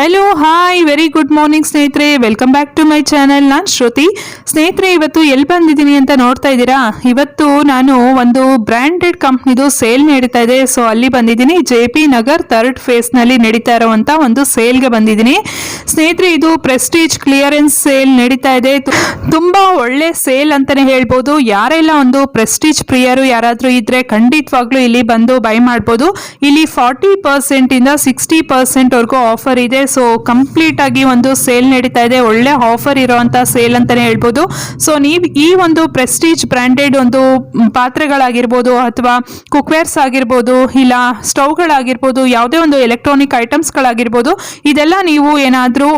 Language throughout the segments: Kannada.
Hello hi very good morning ಸ್ನೇಹಿತರೆ, welcome back to my channel. ನಾನು ಶ್ರುತಿ. ಸ್ನೇಹಿತರೆ, ಇವತ್ತು ಎಲ್ಲಿ ಬಂದಿದ್ದೀನಿ ಅಂತ ನೋಡ್ತಾ ಇದ್ದೀರಾ? ಇವತ್ತು ನಾನು ಒಂದು ಬ್ರ್ಯಾಂಡೆಡ್ ಕಂಪ್ನಿದು ಸೇಲ್ ನಡೀತಾ ಇದೆ, ಸೊ ಅಲ್ಲಿ ಬಂದಿದ್ದೀನಿ. J P Nagar third face ನಲ್ಲಿ ನಡೀತಾ ಇರುವಂತ ಒಂದು ಸೇಲ್ಗೆ ಬಂದಿದ್ದೀನಿ ಸ್ನೇಹಿತರೆ. ಇದು ಪ್ರೆಸ್ಟೀಜ್ ಕ್ಲಿಯರೆನ್ಸ್ ಸೇಲ್ ನಡೀತಾ ಇದೆ. ತುಂಬಾ ಒಳ್ಳೆ ಸೇಲ್ ಅಂತಾನೆ ಹೇಳ್ಬೋದು. ಯಾರೆಲ್ಲ ಒಂದು ಪ್ರೆಸ್ಟೀಜ್ ಪ್ರಿಯರು ಯಾರಾದ್ರೂ ಇದ್ರೆ ಖಂಡಿತವಾಗ್ಲೂ ಇಲ್ಲಿ ಬಂದು ಬೈ ಮಾಡ್ಬೋದು. ಇಲ್ಲಿ 40% ಇಂದ 60% ವರೆಗೂ ಆಫರ್ ಇದೆ. ಸೊ ಕಂಪ್ಲೀಟ್ ಆಗಿ ಒಂದು ಸೇಲ್ ನಡೀತಾ ಇದೆ. ಒಳ್ಳೆ ಆಫರ್ ಇರುವಂತ ಸೇಲ್ ಅಂತಾನೆ ಹೇಳ್ಬೋದು. ಸೊ ನೀವು ಈ ಒಂದು ಪ್ರೆಸ್ಟೀಜ್ ಬ್ರಾಂಡೆಡ್ ಒಂದು ಪಾತ್ರೆಗಳಾಗಿರ್ಬೋದು ಅಥವಾ ಕುಕ್ವೇರ್ಸ್ ಆಗಿರ್ಬೋದು, ಇಲ್ಲ ಸ್ಟವ್ಗಳಾಗಿರ್ಬೋದು, ಯಾವುದೇ ಒಂದು ಎಲೆಕ್ಟ್ರಾನಿಕ್ ಐಟಮ್ಸ್ಗಳಾಗಿರ್ಬೋದು, ಇದೆಲ್ಲ ನೀವು ಏನಾದರೂ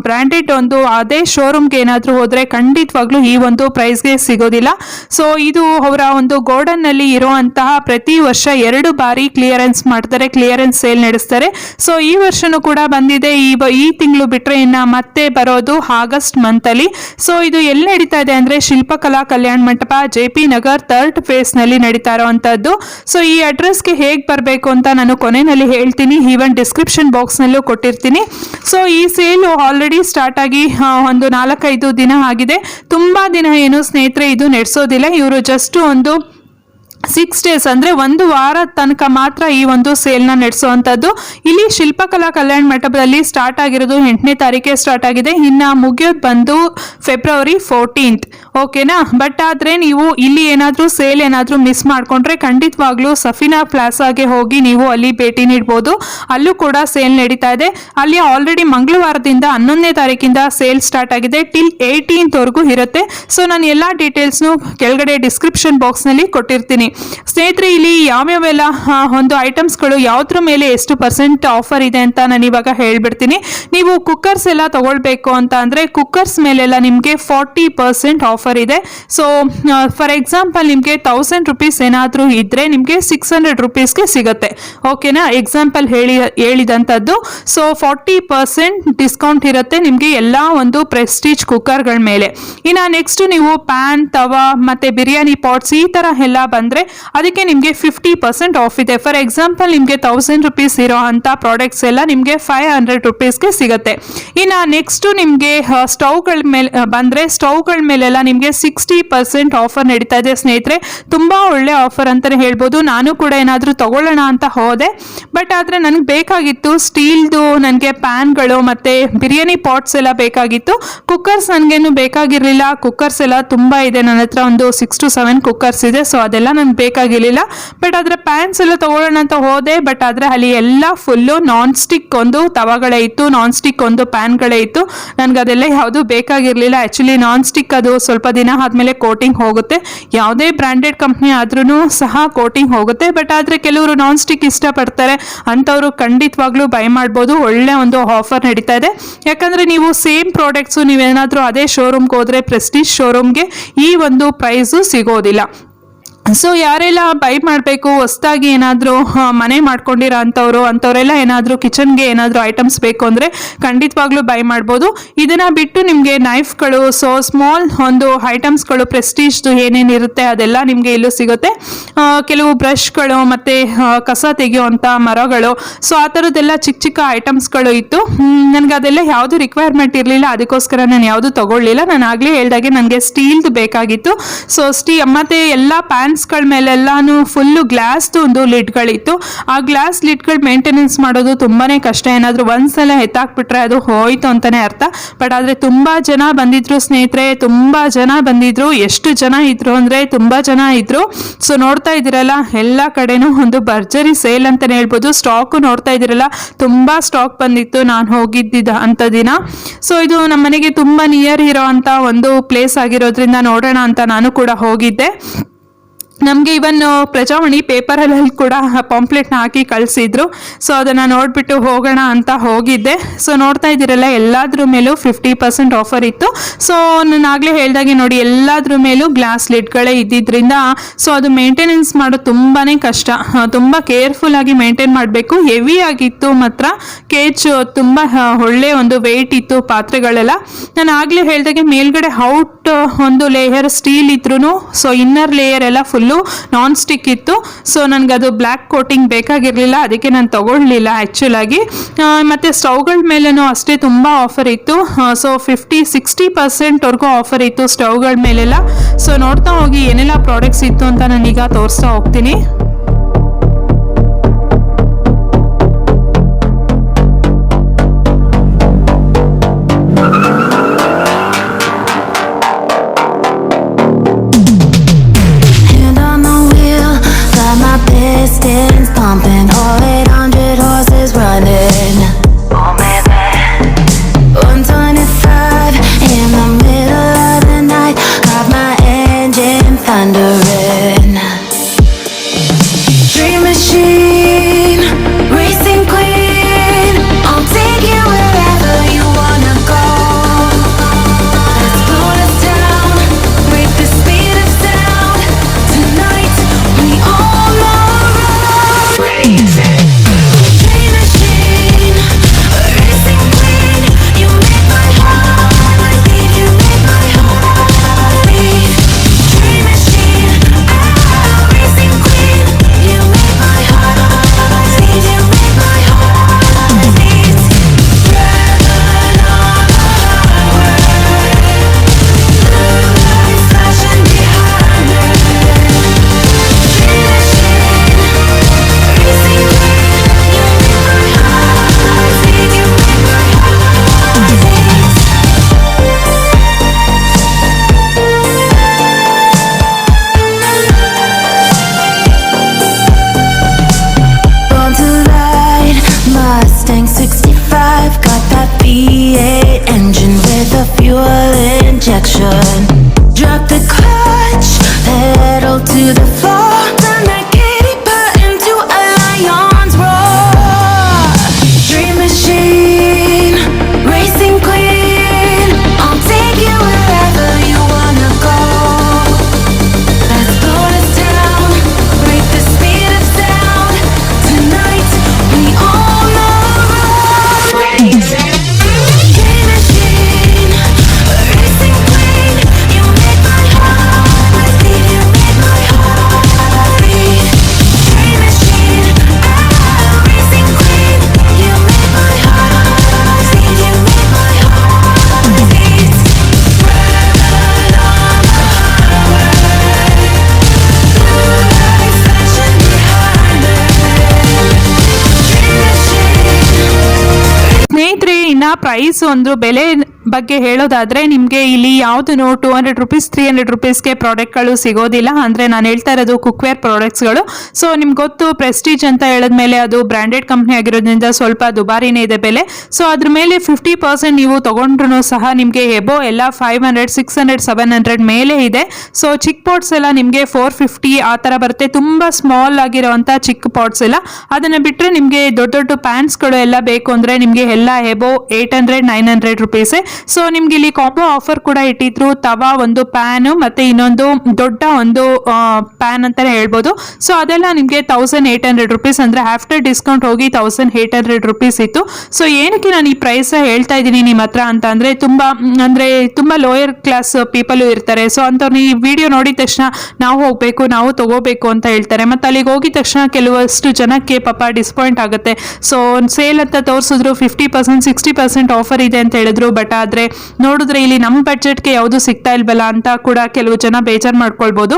ಬ್ರಾಂಡೆಡ್ ಒಂದು ಅದೇ ಶೋರೂಮ್ಗೆ ಏನಾದರೂ ಹೋದ್ರೆ ಖಂಡಿತವಾಗ್ಲೂ ಈ ಒಂದು ಪ್ರೈಸ್ಗೆ ಸಿಗೋದಿಲ್ಲ. ಸೊ ಇದು ಅವರ ಒಂದು ಗೋಡನ್ ನಲ್ಲಿ ಇರುವಂತಹ ಪ್ರತಿ ವರ್ಷ 2 ಬಾರಿ ಕ್ಲಿಯರೆನ್ಸ್ ಮಾಡ್ತಾರೆ, ಕ್ಲಿಯರೆನ್ಸ್ ಸೇಲ್ ನಡೆಸ್ತಾರೆ. ಸೊ ಈ ವರ್ಷನೂ ಕೂಡ ಬಂದಿದೆ. ಈ ತಿಂಗಳು ಬಿಟ್ರೆ ಇನ್ನ ಮತ್ತೆ ಬರೋದು ಆಗಸ್ಟ್ ಮಂತ್ ಅಲ್ಲಿ. ಸೊ ಇದು ಎಲ್ಲಿ ನಡೀತಾ ಇದೆ ಅಂದ್ರೆ ಶಿಲ್ಪಕಲಾ Kalyana Mantapa, J P Nagar third face ನಲ್ಲಿ ನಡೀತಾ ಇರುವಂತದ್ದು. ಸೊ ಈ ಅಡ್ರೆಸ್ಗೆ ಹೇಗೆ ಬರಬೇಕು ಅಂತ ನಾನು ಕೊನೆಯಲ್ಲಿ ಹೇಳ್ತೀನಿ, ಈವನ್ ಡಿಸ್ಕ್ರಿಪ್ಷನ್ ಬಾಕ್ಸ್ ನಲ್ಲೂ ಕೊಟ್ಟಿರ್ತೀನಿ. ಸೊ ಈ ಸೇಲ್ ಆಲ್ರೆಡಿ ಸ್ಟಾರ್ಟ್ ಆಗಿ ಒಂದು 4-5 ದಿನ ಆಗಿದೆ. ತುಂಬಾ ದಿನ ಏನು ಸ್ನೇಹಿತರೆ ಇದು ನಡೆಸೋದಿಲ್ಲ. ಇವರು ಜಸ್ಟ್ ಒಂದು 6 days ಅಂದ್ರೆ 1 ವಾರ ತನಕ ಮಾತ್ರ ಈ ಒಂದು ಸೇಲ್ನ ನಡೆಸುವಂಥದ್ದು. ಇಲ್ಲಿ ಶಿಲ್ಪಕಲಾ ಕಲ್ಯಾಣ ಮಂಟಪದಲ್ಲಿ ಸ್ಟಾರ್ಟ್ ಆಗಿರೋದು 8ನೇ ತಾರೀಕೆ ಸ್ಟಾರ್ಟ್ ಆಗಿದೆ. ಇನ್ನು ಮುಗಿಯೋದು ಬಂದು ಫೆಬ್ರವರಿ 14th. ಓಕೆನಾ? ಬಟ್ ಆದರೆ ನೀವು ಇಲ್ಲಿ ಏನಾದರೂ ಸೇಲ್ ಏನಾದರೂ ಮಿಸ್ ಮಾಡಿಕೊಂಡ್ರೆ ಖಂಡಿತವಾಗ್ಲೂ ಸಫಿನಾ ಪ್ಲಾಜಾಗೆ ಹೋಗಿ ನೀವು ಅಲ್ಲಿ ಭೇಟಿ ನೀಡ್ಬೋದು. ಅಲ್ಲೂ ಕೂಡ ಸೇಲ್ ನಡೀತಾ ಇದೆ. ಅಲ್ಲಿ ಆಲ್ರೆಡಿ ಮಂಗಳವಾರದಿಂದ 11ನೇ ತಾರೀಕಿಂದ ಸೇಲ್ ಸ್ಟಾರ್ಟ್ ಆಗಿದೆ. ಟಿಲ್ 18th ವರೆಗೂ ಇರುತ್ತೆ. ಸೊ ನಾನು ಎಲ್ಲ ಡೀಟೇಲ್ಸ್ನು ಕೆಳಗಡೆ ಡಿಸ್ಕ್ರಿಪ್ಷನ್ ಬಾಕ್ಸ್ನಲ್ಲಿ ಕೊಟ್ಟಿರ್ತೀನಿ ಸ್ನೇಹಿತರೆ. ಇಲ್ಲಿ ಯಾವ್ಯಾವೆಲ್ಲ ಒಂದು ಐಟಮ್ಸ್ಗಳು ಯಾವ್ದ್ರ ಮೇಲೆ ಎಷ್ಟು % ಆಫರ್ ಇದೆ ಅಂತ ನಾನು ಇವಾಗ ಹೇಳ್ಬಿಡ್ತೀನಿ. ನೀವು ಕುಕ್ಕರ್ಸ್ ಎಲ್ಲ ತಗೊಳ್ಬೇಕು ಅಂತ ಅಂದರೆ ಕುಕ್ಕರ್ಸ್ ಮೇಲೆಲ್ಲ ನಿಮಗೆ 40% ಆಫರ್ ಇದೆ. ಸೊ ಫಾರ್ ಎಕ್ಸಾಂಪಲ್ ನಿಮಗೆ 1000 rupees ಏನಾದರೂ ಇದ್ರೆ ನಿಮಗೆ 600 rupeesಗೆ ಸಿಗುತ್ತೆ. ಓಕೆನಾ? ಎಕ್ಸಾಂಪಲ್ ಹೇಳಿದಂಥದ್ದು. ಸೊ 40% ಡಿಸ್ಕೌಂಟ್ ಇರುತ್ತೆ ನಿಮಗೆ ಎಲ್ಲ ಒಂದು ಪ್ರೆಸ್ಟೀಜ್ ಕುಕ್ಕರ್ಗಳ ಮೇಲೆ. ಇನ್ನು ನೆಕ್ಸ್ಟ್ ನೀವು ಪ್ಯಾನ್, ತವಾ ಮತ್ತೆ ಬಿರಿಯಾನಿ ಪಾಟ್ಸ್ ಈ ತರ ಎಲ್ಲ ಬಂದ್ರೆ ಅದಕ್ಕೆ ನಿಮಗೆ 50% ಆಫ್ ಇದೆ. ಫಾರ್ ಎಕ್ಸಾಂಪಲ್ ನಿಮಗೆ 1000 rupees ಇರೋ ಅಂತ ಪ್ರಾಡಕ್ಟ್ಸ್ ಎಲ್ಲ ನಿಮಗೆ 500 rupeesಗೆ ಸಿಗುತ್ತೆ. ಇನ್ನು ನೆಕ್ಸ್ಟ್ ನಿಮಗೆ ಸ್ಟವ್ಗಳ ಮೇಲೆ ಬಂದ್ರೆ ಸ್ಟವ್ಗಳ ಮೇಲೆಲ್ಲ ನಿಮಗೆ 60% ಆಫರ್ ನಡೀತಾ ಇದೆ ಸ್ನೇಹಿತರೆ. ತುಂಬಾ ಒಳ್ಳೆ ಆಫರ್ ಅಂತಾನೆ ಹೇಳ್ಬೋದು. ನಾನು ಕೂಡ ಏನಾದರೂ ತಗೊಳ್ಳೋಣ ಅಂತ ಹೋದೆ, ಬಟ್ ಆದರೆ ನನಗೆ ಬೇಕಾಗಿತ್ತು ಸ್ಟೀಲ್ದು, ನನಗೆ ಪ್ಯಾನ್ಗಳು ಮತ್ತೆ ಬಿರಿಯಾನಿ ಪಾಟ್ಸ್ ಎಲ್ಲ ಬೇಕಾಗಿತ್ತು. ಕುಕ್ಕರ್ಸ್ ನನಗೇನು ಬೇಕಾಗಿರಲಿಲ್ಲ. ಕುಕ್ಕರ್ಸ್ ಎಲ್ಲ ತುಂಬಾ ಇದೆ ನನ್ನ ಹತ್ರ, ಒಂದು 6 to 7 ಕುಕ್ಕರ್ಸ್ ಇದೆ. ಸೊ ಅದೆಲ್ಲ ನನಗೆ ಬೇಕಾಗಿರಲಿಲ್ಲ. ಬಟ್ ಆದರೆ ಪ್ಯಾನ್ಸ್ ಎಲ್ಲ ತಗೊಳ್ಳೋಣ ಅಂತ ಹೋದೆ, ಬಟ್ ಆದರೆ ಅಲ್ಲಿ ಎಲ್ಲ ಫುಲ್ಲು ನಾನ್ ಸ್ಟಿಕ್ ಒಂದು ತವಾಗಳೇ ಇತ್ತು, ನಾನ್ ಸ್ಟಿಕ್ ಒಂದು ಪ್ಯಾನ್ಗಳೇ ಇತ್ತು. ನನಗೆ ಅದೆಲ್ಲ ಯಾವುದು ಬೇಕಾಗಿರಲಿಲ್ಲ. ಆ್ಯಕ್ಚುಲಿ ನಾನ್ ಸ್ಟಿಕ್ ಅದು ಸ್ವಲ್ಪ ದಿನ ಆದಮೇಲೆ ಕೋಟಿಂಗ್ ಹೋಗುತ್ತೆ. ಯಾವುದೇ ಬ್ರ್ಯಾಂಡೆಡ್ ಕಂಪ್ನಿ ಆದ್ರೂ ಸಹ ಕೋಟಿಂಗ್ ಹೋಗುತ್ತೆ. ಬಟ್ ಆದರೆ ಕೆಲವರು ನಾನ್ ಸ್ಟಿಕ್ ಇಷ್ಟಪಡ್ತಾರೆ, ಅಂಥವ್ರು ಖಂಡಿತವಾಗ್ಲೂ ಬೈ ಮಾಡ್ಬೋದು. ಒಳ್ಳೆ ಒಂದು ಆಫರ್ ನಡೀತಾ ಇದೆ. ಯಾಕಂದರೆ ನೀವು ಸೇಮ್ ಪ್ರಾಡಕ್ಟ್ಸು ನೀವೇನಾದರೂ ಅದೇ ಶೋರೂಮ್ಗೆ ಹೋದರೆ ಪ್ರೆಸ್ಟೀಜ್ ಶೋರೂಮ್ಗೆ ಈ ಒಂದು ಪ್ರೈಸು ಸಿಗೋದಿಲ್ಲ. ಸೊ ಯಾರೆಲ್ಲ ಬೈ ಮಾಡಬೇಕು, ಹೊಸದಾಗಿ ಏನಾದರೂ ಮನೆ ಮಾಡ್ಕೊಂಡಿರೋ ಅಂಥವರೆಲ್ಲ ಏನಾದರೂ ಕಿಚನ್ಗೆ ಏನಾದರೂ ಐಟಮ್ಸ್ ಬೇಕು ಅಂದರೆ ಖಂಡಿತವಾಗ್ಲೂ ಬೈ ಮಾಡ್ಬೋದು. ಇದನ್ನು ಬಿಟ್ಟು ನಿಮಗೆ ನೈಫ್ಗಳು, ಸೊ ಸ್ಮಾಲ್ ಒಂದು ಐಟಮ್ಸ್ಗಳು ಪ್ರೆಸ್ಟೀಜ್ದು ಏನೇನಿರುತ್ತೆ ಅದೆಲ್ಲ ನಿಮಗೆ ಇಲ್ಲೂ ಸಿಗುತ್ತೆ. ಕೆಲವು ಬ್ರಷ್ಗಳು ಮತ್ತು ಕಸ ತೆಗೆಯುವಂಥ ಮರಗಳು, ಸೊ ಆ ಥರದ್ದೆಲ್ಲ ಚಿಕ್ಕ ಚಿಕ್ಕ ಐಟಮ್ಸ್ಗಳು ಇತ್ತು. ನನಗೆ ಅದೆಲ್ಲ ಯಾವುದು ರಿಕ್ವೈರ್ಮೆಂಟ್ ಇರಲಿಲ್ಲ, ಅದಕ್ಕೋಸ್ಕರ ನಾನು ಯಾವುದು ತೊಗೊಳ್ಳಿಲ್ಲ. ನಾನು ಆಗಲೇ ಹೇಳಿದಾಗೆ ನನಗೆ ಸ್ಟೀಲ್ದು ಬೇಕಾಗಿತ್ತು. ಸೊ ಮತ್ತು ಎಲ್ಲ ಪ್ಯಾನ್ಸ್ಗಳ ಮೇಲೆಲ್ಲಾನು ಫುಲ್ಲು ಗ್ಲಾಸ್ದು ಒಂದು ಲಿಡ್ಗಳಿತ್ತು. ಆ ಗ್ಲಾಸ್ ಲಿಡ್ಗಳು ಮೇಂಟೆನೆನ್ಸ್ ಮಾಡೋದು ತುಂಬಾ ಕಷ್ಟ. ಏನಾದರೂ ಒಂದ್ಸಲ ಎತ್ತಾಕ್ಬಿಟ್ರೆ ಅದು ಹೋಯ್ತು ಅಂತಲೇ ಅರ್ಥ. ಬಟ್ ಆದರೆ ತುಂಬ ಜನ ಬಂದಿದ್ರು ಸ್ನೇಹಿತರೆ, ತುಂಬ ಜನ ಬಂದಿದ್ರು. ಎಷ್ಟು ಜನ ಇದ್ರು ಅಂದರೆ ತುಂಬ ಜನ ಇದ್ರು. ಸೊ ನೋಡ್ತಾ ಇದ್ದೀರಲ್ಲ, ಎಲ್ಲ ಕಡೆನೂ ಒಂದು ಭರ್ಜರಿ ಸೇಲ್ ಅಂತಲೇ ಹೇಳ್ಬೋದು. ಸ್ಟಾಕು ನೋಡ್ತಾ ಇದ್ದೀರಲ್ಲ, ತುಂಬ ಸ್ಟಾಕ್ ಬಂದಿತ್ತು ನಾನು ಹೋಗಿದ್ದ ಅಂಥ ದಿನ. ಸೊ ಇದು ನಮ್ಮ ಮನೆಗೆ ತುಂಬ ನಿಯರ್ ಇರೋ ಅಂಥ ಒಂದು ಪ್ಲೇಸ್ ಆಗಿರೋದ್ರಿಂದ ನೋಡೋಣ ಅಂತ ನಾನು ಕೂಡ ಹೋಗಿದ್ದೆ. ನಮಗೆ ಇವನ್ ಪ್ರಜಾವಾಣಿ ಪೇಪರಲ್ಲಿ ಕೂಡ ಪಾಂಪ್ಲೆಟ್ನ ಹಾಕಿ ಕಳಿಸಿದ್ರು. ಸೊ ಅದನ್ನು ನೋಡಿಬಿಟ್ಟು ಹೋಗೋಣ ಅಂತ ಹೋಗಿದ್ದೆ. ಸೊ ನೋಡ್ತಾ ಇದ್ದೀರಲ್ಲ, ಎಲ್ಲಾದ್ರ ಮೇಲೂ 50% ಆಫರ್ ಇತ್ತು. ಸೊ ನಾನು ಆಗಲೇ ಹೇಳ್ದಾಗೆ ನೋಡಿ, ಎಲ್ಲಾದ್ರ ಮೇಲೂ ಗ್ಲಾಸ್ ಲಿಡ್ಗಳೇ ಇದ್ದಿದ್ದರಿಂದ ಸೊ ಅದು ಮೇಂಟೆನೆನ್ಸ್ ಮಾಡೋದು ತುಂಬಾ ಕಷ್ಟ. ತುಂಬ ಕೇರ್ಫುಲ್ ಆಗಿ ಮೇಂಟೈನ್ ಮಾಡಬೇಕು. ಹೆವಿ ಆಗಿತ್ತು ಮಾತ್ರ, ಕೇಜ್ ತುಂಬ ಒಳ್ಳೆ ಒಂದು ವೆಯ್ಟ್ ಇತ್ತು ಪಾತ್ರೆಗಳೆಲ್ಲ. ನಾನು ಆಗಲೇ ಹೇಳ್ದಾಗೆ ಮೇಲ್ಗಡೆ ಔಟ್ ಒಂದು ಲೇಯರ್ ಸ್ಟೀಲ್ ಇದ್ರೂ ಸೊ ಇನ್ನರ್ ಲೇಯರ್ ಎಲ್ಲ ಫುಲ್ ಫುಲ್ಲು ನಾನ್ ಸ್ಟಿಕ್ ಇತ್ತು. ಸೊ ನನಗದು ಬ್ಲ್ಯಾಕ್ ಕೋಟಿಂಗ್ ಬೇಕಾಗಿರಲಿಲ್ಲ, ಅದಕ್ಕೆ ನಾನು ತೊಗೊಳ್ಲಿಲ್ಲ ಆ್ಯಕ್ಚುಲಾಗಿ. ಮತ್ತು ಸ್ಟವ್ಗಳ ಮೇಲೇನೂ ಅಷ್ಟೇ ತುಂಬ ಆಫರ್ ಇತ್ತು. ಸೊ 50-60% ಆಫರ್ ಇತ್ತು ಸ್ಟವ್ಗಳ ಮೇಲೆಲ್ಲ. ಸೊ ನೋಡ್ತಾ ಹೋಗಿ ಏನೆಲ್ಲ ಪ್ರಾಡಕ್ಟ್ಸ್ ಇತ್ತು ಅಂತ ನಾನೀಗ ತೋರಿಸ್ತಾ ಹೋಗ್ತೀನಿ. Pistons pumping, all 800 horses running. Oh baby, 125 in the middle of the night, got my engine thundering. Dream machine, racing queen, I'll take you wherever you wanna go. Let's slow us down, break the speed of sound. Tonight we all know. Dream machine, racing queen, you make my heart beat, you make my heart beat. Dream machine, racing queen, you make my heart beat, you make my heart beat. Red on the highway, blue lights flashing behind me. Dream machine, racing queen, you make my heart beat, you make my heart beat. Born to ride, Mustang 65, got that V8 engine with a fuel injection. Drop the clutch, pedal to the floor, turn that kitty button to a lion's roar. Dream machine, racing queen, I'll take you wherever you wanna go. Let's slow us down, break the speed of sound. Tonight we all know. Dream machine, racing queen, you make my heart beat, you make my heart beat. Dream machine, racing queen, you make my heart beat, you make my heart beat. Red on the highway, blue lights flashing behind me. Dream machine. ಸ್ನೇಹಿತರೆ, ಇನ್ನು ಪ್ರೈಸ್ ಒಂದು ಬೆಲೆ ಬಗ್ಗೆ ಹೇಳೋದಾದರೆ ನಿಮಗೆ ಇಲ್ಲಿ ಯಾವುದೂ 200 ರುಪೀಸ್ 300 ರುಪೀಸ್ಗೆ ಪ್ರಾಡಕ್ಟ್ಗಳು ಸಿಗೋದಿಲ್ಲ. ಅಂದರೆ ನಾನು ಹೇಳ್ತಾ ಇರೋದು ಕುಕ್ವೇರ್ ಪ್ರಾಡಕ್ಟ್ಸ್ಗಳು. ಸೊ ನಿಮ್ಗೆ ಗೊತ್ತು, ಪ್ರೆಸ್ಟೀಜ್ ಅಂತ ಹೇಳಿದ್ಮೇಲೆ ಅದು ಬ್ರ್ಯಾಂಡೆಡ್ ಕಂಪ್ನಿ ಆಗಿರೋದ್ರಿಂದ ಸ್ವಲ್ಪ ದುಬಾರಿನೇ ಇದೆ ಬೆಲೆ. ಸೊ ಅದ್ರ ಮೇಲೆ 50% ನೀವು ತೊಗೊಂಡ್ರೂ ಸಹ ನಿಮಗೆ ಎಬೋ ಎಲ್ಲ 500, 600, 700 ಮೇಲೆ ಇದೆ. ಸೊ ಚಿಕ್ಕ ಪಾಟ್ಸ್ ಎಲ್ಲ ನಿಮಗೆ 450 ಆ ಥರ ಬರುತ್ತೆ, ತುಂಬ ಸ್ಮಾಲ್ ಆಗಿರೋವಂಥ ಚಿಕ್ಕ ಪಾಟ್ಸ್ ಎಲ್ಲ. ಅದನ್ನು ಬಿಟ್ಟರೆ ನಿಮಗೆ ದೊಡ್ಡ ದೊಡ್ಡ ಪ್ಯಾನ್ಸ್ಗಳು ಎಲ್ಲ ಬೇಕು ಅಂದರೆ ನಿಮಗೆ ಎಲ್ಲ ಎಬೋ 800, 900 ರುಪೀಸೇ. ಸೊ ನಿಮ್ಗೆ ಇಲ್ಲಿ ಕಾಂಬೋ ಆಫರ್ ಕೂಡ ಇಟ್ಟಿದ್ರು. ತವಾ ಒಂದು ಪ್ಯಾನ್ ಮತ್ತೆ ಇನ್ನೊಂದು ದೊಡ್ಡ ಒಂದು ಪ್ಯಾನ್ ಅಂತಾನೆ ಹೇಳ್ಬೋದು. ಸೊ ಅದೆಲ್ಲ ನಿಮಗೆ 1800 ರುಪೀಸ್, ಅಂದ್ರೆ ಆಫ್ಟರ್ ಡಿಸ್ಕೌಂಟ್ ಹೋಗಿ 1800 ರುಪೀಸ್ ಇತ್ತು. ಸೊ ಏನಕ್ಕೆ ನಾನು ಈ ಪ್ರೈಸ್ ಹೇಳ್ತಾ ಇದ್ದೀನಿ ನಿಮ್ಮ ಹತ್ರ ಅಂತ ಅಂದ್ರೆ ತುಂಬಾ ಲೋಯರ್ ಕ್ಲಾಸ್ ಪೀಪಲ್ ಇರ್ತಾರೆ. ಸೊ ಅಂಥವ್ರು ಈ ವಿಡಿಯೋ ನೋಡಿದ ತಕ್ಷಣ ನಾವು ಹೋಗ್ಬೇಕು, ನಾವು ತಗೋಬೇಕು ಅಂತ ಹೇಳ್ತಾರೆ. ಮತ್ತೆ ಅಲ್ಲಿಗೆ ಹೋಗಿದ ತಕ್ಷಣ ಕೆಲವಷ್ಟು ಜನಕ್ಕೆ ಪಾಪ ಡಿಸಪಾಯಿಂಟ್ ಆಗುತ್ತೆ. ಸೊ ಸೇಲ್ ಅಂತ ತೋರಿಸಿದ್ರು, 50%, 60% ಆಫರ್ ಇದೆ ಅಂತ ಹೇಳಿದ್ರು. ಬಟ್ ಆದರೆ ನೋಡಿದ್ರೆ ಇಲ್ಲಿ ನಮ್ಮ ಬಡ್ಜೆಟ್ಗೆ ಯಾವುದು ಸಿಗ್ತಾ ಇಲ್ವಲ್ಲ ಅಂತ ಕೂಡ ಕೆಲವು ಜನ ಬೇಜಾರು ಮಾಡ್ಕೊಳ್ಬೋದು.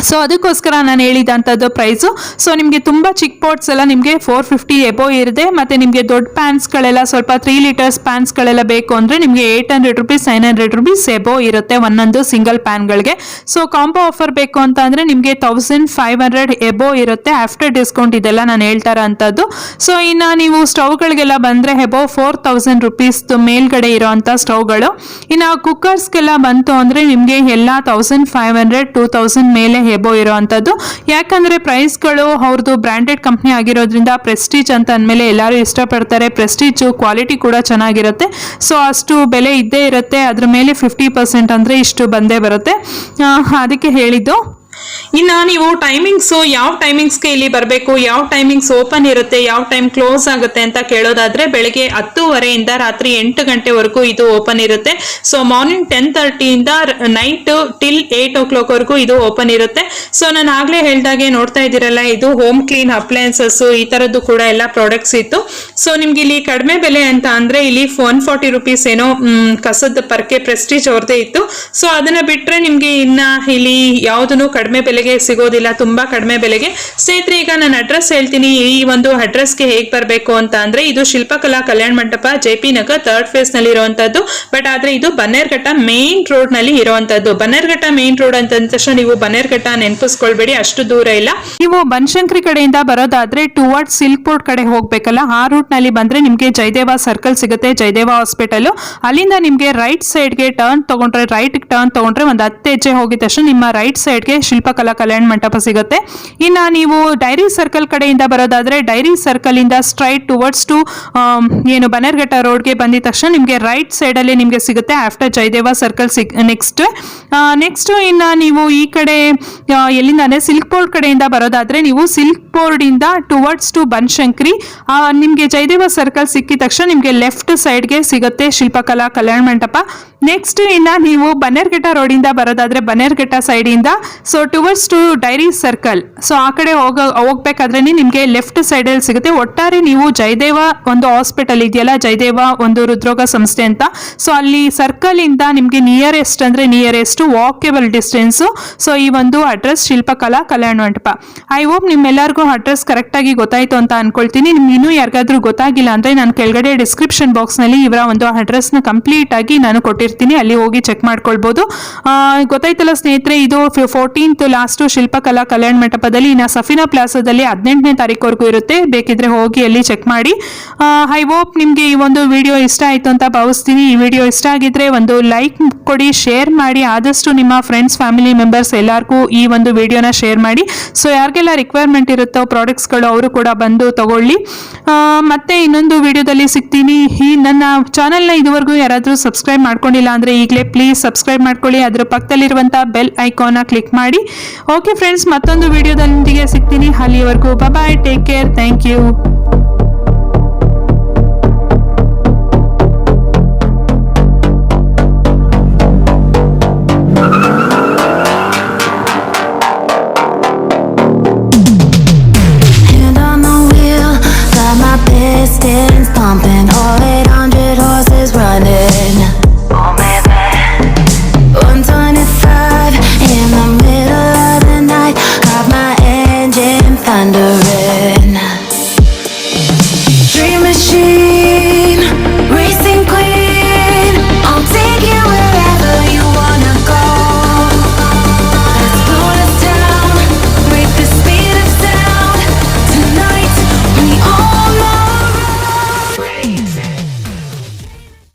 ಸೊ ಅದಕ್ಕೋಸ್ಕರ ನಾನು ಹೇಳಿದಂಥದ್ದು ಪ್ರೈಸು. ಸೊ ನಿಮಗೆ ತುಂಬ ಚಿಕ್ಕ ಪಾಟ್ಸ್ ಎಲ್ಲ ನಿಮಗೆ 450 ಎಬೋ ಇರುತ್ತೆ. ಮತ್ತು ನಿಮಗೆ ದೊಡ್ಡ ಪ್ಯಾನ್ಸ್ಗಳೆಲ್ಲ ಸ್ವಲ್ಪ 3 ಲೀಟರ್ಸ್ ಪ್ಯಾನ್ಸ್ಗಳೆಲ್ಲ ಬೇಕು ಅಂದರೆ ನಿಮಗೆ 800 ರುಪೀಸ್ 900 ರುಪೀಸ್ ಎಬೋ ಇರುತ್ತೆ ಒಂದೊಂದು ಸಿಂಗಲ್ ಪ್ಯಾನ್ಗಳಿಗೆ. ಸೊ ಕಾಂಬೋ ಆಫರ್ ಬೇಕು ಅಂತ ಅಂದರೆ ನಿಮಗೆ 1500 ಎಬೋ ಇರುತ್ತೆ ಆಫ್ಟರ್ ಡಿಸ್ಕೌಂಟ್. ಇದೆಲ್ಲ ನಾನು ಹೇಳ್ತಾ ಇರೋಂಥದ್ದು. ಸೊ ಇನ್ನು ನೀವು ಸ್ಟವ್ಗಳಿಗೆಲ್ಲ ಬಂದರೆ ಎಬೋ 4000 ರುಪೀಸ್ ಮೇಲ್ಗಡೆ ಇರೋವಂಥ ಸ್ಟವ್ಗಳು. ಇನ್ನು ಕುಕ್ಕರ್ಸ್ಗೆಲ್ಲ ಬಂತು ಅಂದರೆ ನಿಮಗೆ ಎಲ್ಲ 1500, 2000 ಮೇಲೆ ಎಬೋ ಇರೋವಂಥದ್ದು. ಯಾಕಂದರೆ ಪ್ರೈಸ್ಗಳು ಅವ್ರದ್ದು ಬ್ರ್ಯಾಂಡೆಡ್ ಕಂಪ್ನಿ ಆಗಿರೋದ್ರಿಂದ ಪ್ರೆಸ್ಟೀಜ್ ಅಂತ ಅಂದಮೇಲೆ ಎಲ್ಲರೂ ಇಷ್ಟಪಡ್ತಾರೆ. ಪ್ರೆಸ್ಟೀಜು ಕ್ವಾಲಿಟಿ ಕೂಡ ಚೆನ್ನಾಗಿರುತ್ತೆ. ಸೊ ಅಷ್ಟು ಬೆಲೆ ಇದ್ದೇ ಇರುತ್ತೆ. ಅದ್ರ ಮೇಲೆ 50% ಅಂದರೆ ಇಷ್ಟು ಬಂದೇ ಬರುತ್ತೆ. ಅದಕ್ಕೆ ಹೇಳಿದ್ದು. ಇನ್ನು ನೀವು ಟೈಮಿಂಗ್ಸ್ ಯಾವ ಟೈಮಿಂಗ್ಸ್ಗೆ ಇಲ್ಲಿ ಬರಬೇಕು, ಯಾವ ಟೈಮಿಂಗ್ಸ್ ಓಪನ್ ಇರುತ್ತೆ, ಯಾವ ಟೈಮ್ ಕ್ಲೋಸ್ ಆಗುತ್ತೆ ಅಂತ ಕೇಳೋದಾದ್ರೆ ಬೆಳಿಗ್ಗೆ 10:30 ರಾತ್ರಿ 8 ಗಂಟೆವರೆಗೂ ಇದು ಓಪನ್ ಇರುತ್ತೆ. ಸೊ ಮಾರ್ನಿಂಗ್ 10:30 ನೈಟ್ ಟಿಲ್ 8 ವರೆಗೂ ಇದು ಓಪನ್ ಇರುತ್ತೆ. ಸೊ ನಾನು ಆಗ್ಲೇ ಹೇಳ್ದಾಗೆ ನೋಡ್ತಾ ಇದ್ದೀರಲ್ಲ, ಇದು ಹೋಮ್ ಕ್ಲೀನ್ ಅಪ್ಲಯನ್ಸಸ್ ಈ ತರದ್ದು ಕೂಡ ಎಲ್ಲ ಪ್ರಾಡಕ್ಟ್ಸ್ ಇತ್ತು. ಸೊ ನಿಮ್ಗೆ ಇಲ್ಲಿ ಕಡಿಮೆ ಬೆಲೆ ಅಂತ ಅಂದ್ರೆ ಇಲ್ಲಿ 140 ರೂಪೀಸ್ ಏನೋ ಕಸದ ಪರ್ಕೆ ಪ್ರೆಸ್ಟೀಜ್ ಅವ್ರದೇ ಇತ್ತು. ಸೊ ಅದನ್ನ ಬಿಟ್ರೆ ನಿಮ್ಗೆ ಇನ್ನ ಇಲ್ಲಿ ಯಾವ್ದನ್ನು ಕಡಿಮೆ ಬೆಲೆಗೆ ಸಿಗೋದಿಲ್ಲ, ತುಂಬಾ ಕಡಿಮೆ ಬೆಲೆಗೆ. ಸ್ನೇಹಿತರೆ, ಈಗ ನಾನು ಅಡ್ರೆಸ್ ಹೇಳ್ತೀನಿ. ಈ ಒಂದು ಅಡ್ರೆಸ್ಗೆ ಹೇಗ್ ಬರ್ಬೇಕು ಅಂತ ಅಂದ್ರೆ ಇದು ಶಿಲ್ಪಕಲಾ Kalyana Mantapa JP Nagar 3rd face ನಲ್ಲಿ ಇರುವಂತದ್ದು. ಬಟ್ ಆದ್ರೆ ಇದು ಬನ್ನೇರ್ಘಟ್ಟ ಮೇನ್ ರೋಡ್ ನಲ್ಲಿ ಇರುವಂತದ್ದು. ಬನ್ನೇರ್ಘಟ್ಟ ಮೇನ್ ರೋಡ್ ಅಂತ ತಕ್ಷಣ ನೀವು ಬನ್ನೇರ್ಘಟ್ಟ ನೆನಪಿಸ್ಕೊಳ್ಬೇಡಿ, ಅಷ್ಟು ದೂರ ಇಲ್ಲ. ನೀವು ಬನಶಂಕರಿ ಕಡೆಯಿಂದ ಬರೋದಾದ್ರೆ ಟುವರ್ಡ್ ಸಿಲ್ಕ್ ಬೋರ್ಡ್ ಕಡೆ ಹೋಗ್ಬೇಕಲ್ಲ, ಆ ರೂಟ್ ನಲ್ಲಿ ಬಂದ್ರೆ ನಿಮ್ಗೆ ಜಯದೇವ ಸರ್ಕಲ್ ಸಿಗುತ್ತೆ, ಜಯದೇವ ಹಾಸ್ಪಿಟಲ್. ಅಲ್ಲಿಂದ ನಿಮ್ಗೆ ರೈಟ್ ಸೈಡ್ಗೆ ಟರ್ನ್ ತಗೊಂಡ್ರೆ, ರೈಟ್ ಟರ್ನ್ ತಗೊಂಡ್ರೆ ಒಂದು 10 ಹೆಜ್ಜೆ ಹೋಗಿದ ತಕ್ಷಣ ನಿಮ್ಮ ರೈಟ್ ಸೈಡ್ಗೆ ಶಿಲ್ಪಕಲಾ ಕಲ್ಯಾಣ ಮಂಟಪ ಸಿಗುತ್ತೆ. ಇನ್ನ ನೀವು ಡೈರಿ ಸರ್ಕಲ್ ಕಡೆಯಿಂದ ಬರೋದಾದ್ರೆ ಡೈರಿ ಸರ್ಕಲ್ ಇಂದ ಸ್ಟ್ರೈಟ್ ಟುವರ್ಡ್ಸ್ ಟು ಏನು ಬನ್ನೇರ್ಘಟ್ಟ ರೋಡ್ಗೆ ಬಂದಿದ ತಕ್ಷಣ ನಿಮ್ಗೆ ರೈಟ್ ಸೈಡ್ ಅಲ್ಲಿ ನಿಮ್ಗೆ ಸಿಗುತ್ತೆ ಆಫ್ಟರ್ ಜಯದೇವ ಸರ್ಕಲ್. ನೆಕ್ಸ್ಟ್ ಇನ್ನ ನೀವು ಈ ಕಡೆ ಎಲ್ಲಿಂದ ಅಂದ್ರೆ ಸಿಲ್ಕ್ ಬೋರ್ಡ್ ಕಡೆಯಿಂದ ಬರೋದಾದ್ರೆ ನೀವು ಸಿಲ್ಕ್ ಬೋರ್ಡ್ ಇಂದ ಟುವರ್ಡ್ಸ್ ಟು ಬನಶಂಕರಿ ನಿಮ್ಗೆ ಜಯದೇವ ಸರ್ಕಲ್ ಸಿಕ್ಕಿದ ತಕ್ಷಣ ನಿಮ್ಗೆ ಲೆಫ್ಟ್ ಸೈಡ್ಗೆ ಸಿಗುತ್ತೆ ಶಿಲ್ಪಕಲಾ ಕಲ್ಯಾಣ ಮಂಟಪ. ನೆಕ್ಸ್ಟ್ ಇನ್ನ ನೀವು ಬನ್ನೇರ್ಘಟ್ಟ ರೋಡ್ ಇಂದ ಬರೋದಾದ್ರೆ ಬನ್ನೇರ್ಘಟ್ಟ ಸೈಡ್ ಇಂದ so towards to dairy circle, so ಆ ಕಡೆ ಹೋಗ್ಬೇಕಾದ್ರೆ ನಿಮ್ಗೆ ಲೆಫ್ಟ್ ಸೈಡ್ ಅಲ್ಲಿ ಸಿಗುತ್ತೆ. ಒಟ್ಟಾರೆ ನೀವು ಜಯದೇವ ಒಂದು ಹಾಸ್ಪಿಟಲ್ ಇದೆಯಲ್ಲ, ಜಯದೇವ ಒಂದು ಹೃದ್ರೋಗ ಸಂಸ್ಥೆ ಅಂತ, ಸೊ ಅಲ್ಲಿ ಸರ್ಕಲ್ ಇಂದ ನಿಮ್ಗೆ ನಿಯರೆಸ್ಟ್ ವಾಕೇಬಲ್ ಡಿಸ್ಟೆನ್ಸ್. ಸೊ ಈ ಒಂದು address Shilpakala Kalyana Mantapa. I hope ನಿಮ್ಮೆಲ್ಲರಿಗೂ ಅಡ್ರೆಸ್ ಕರೆಕ್ಟ್ ಆಗಿ ಗೊತ್ತಾಯ್ತು ಅಂತ ಅನ್ಕೊಳ್ತೀನಿ. ನಿಮ್ಗೆ ಇನ್ನೂ ಯಾರಿಗಾದ್ರೂ ಗೊತ್ತಾಗಿಲ್ಲ ಅಂದ್ರೆ ನಾನು ಕೆಳಗಡೆ ಡಿಸ್ಕ್ರಿಪ್ಷನ್ ಬಾಕ್ಸ್ ನಲ್ಲಿ ಇವರ ಒಂದು ಅಡ್ರೆಸ್ ನ ಕಂಪ್ಲೀಟ್ ಆಗಿ ನಾನು ಕೊಟ್ಟಿರ್ತೀನಿ, ಅಲ್ಲಿ ಹೋಗಿ ಚೆಕ್ ಮಾಡ್ಕೊಳ್ಬಹುದು. ಗೊತ್ತಾಯ್ತಲ್ಲ ಸ್ನೇಹಿತರೆ, ಇದು 14th ಲಾಸ್ಟ್ ಶಿಲ್ಪಕಲಾ ಕಲ್ಯಾಣ ಮಂಟಪದಲ್ಲಿ, ಇನ್ನು ಸಫಿನಾ ಪ್ಲಾಸಾದಲ್ಲಿ 18ನೇ ತಾರೀಕುವರೆಗೂ ಇರುತ್ತೆ. ಬೇಕಿದ್ರೆ ಹೋಗಿ ಅಲ್ಲಿ ಚೆಕ್ ಮಾಡಿ. ಐ ಹೋಪ್ ನಿಮ್ಗೆ ಈ ಒಂದು ವಿಡಿಯೋ ಇಷ್ಟ ಆಯ್ತು ಅಂತ ಭಾವಿಸ್ತೀನಿ. ಈ ವಿಡಿಯೋ ಇಷ್ಟ ಆಗಿದ್ರೆ ಒಂದು ಲೈಕ್ ಕೊಡಿ, ಶೇರ್ ಮಾಡಿ, ಆದಷ್ಟು ನಿಮ್ಮ ಫ್ರೆಂಡ್ಸ್ ಫ್ಯಾಮಿಲಿ ಮೆಂಬರ್ಸ್ ಎಲ್ಲರಿಗೂ ಈ ಒಂದು ವಿಡಿಯೋನ ಶೇರ್ ಮಾಡಿ. ಸೊ ಯಾರಿಗೆಲ್ಲ ರಿಕ್ವೈರ್ಮೆಂಟ್ ಇರುತ್ತೋ ಪ್ರಾಡಕ್ಟ್ಸ್ಗಳು ಅವರು ಕೂಡ ಬಂದು ತಗೊಳ್ಳಿ. ಮತ್ತೆ ಇನ್ನೊಂದು ವಿಡಿಯೋದಲ್ಲಿ ಸಿಗ್ತೀನಿ. ಈ ನನ್ನ ಚಾನೆಲ್ನ ಇದುವರೆಗೂ ಯಾರಾದರೂ ಸಬ್ಸ್ಕ್ರೈಬ್ ಮಾಡ್ಕೊಂಡಿಲ್ಲ ಅಂದರೆ ಈಗಲೇ ಪ್ಲೀಸ್ ಸಬ್ಸ್ಕ್ರೈಬ್ ಮಾಡ್ಕೊಳ್ಳಿ. ಅದರ ಪಕ್ಕದಲ್ಲಿರುವಂಥ ಬೆಲ್ ಐಕಾನ್ನ ಕ್ಲಿಕ್ ಮಾಡಿ. ಓಕೆ ಫ್ರೆಂಡ್ಸ್, ಮತ್ತೊಂದು ವಿಡಿಯೋದೊಂದಿಗೆ ಸಿಗ್ತೀನಿ. ಅಲ್ಲಿವರೆಗೂ ಬಾಯ್, ಟೇಕ್ ಕೇರ್, ಥ್ಯಾಂಕ್ ಯು.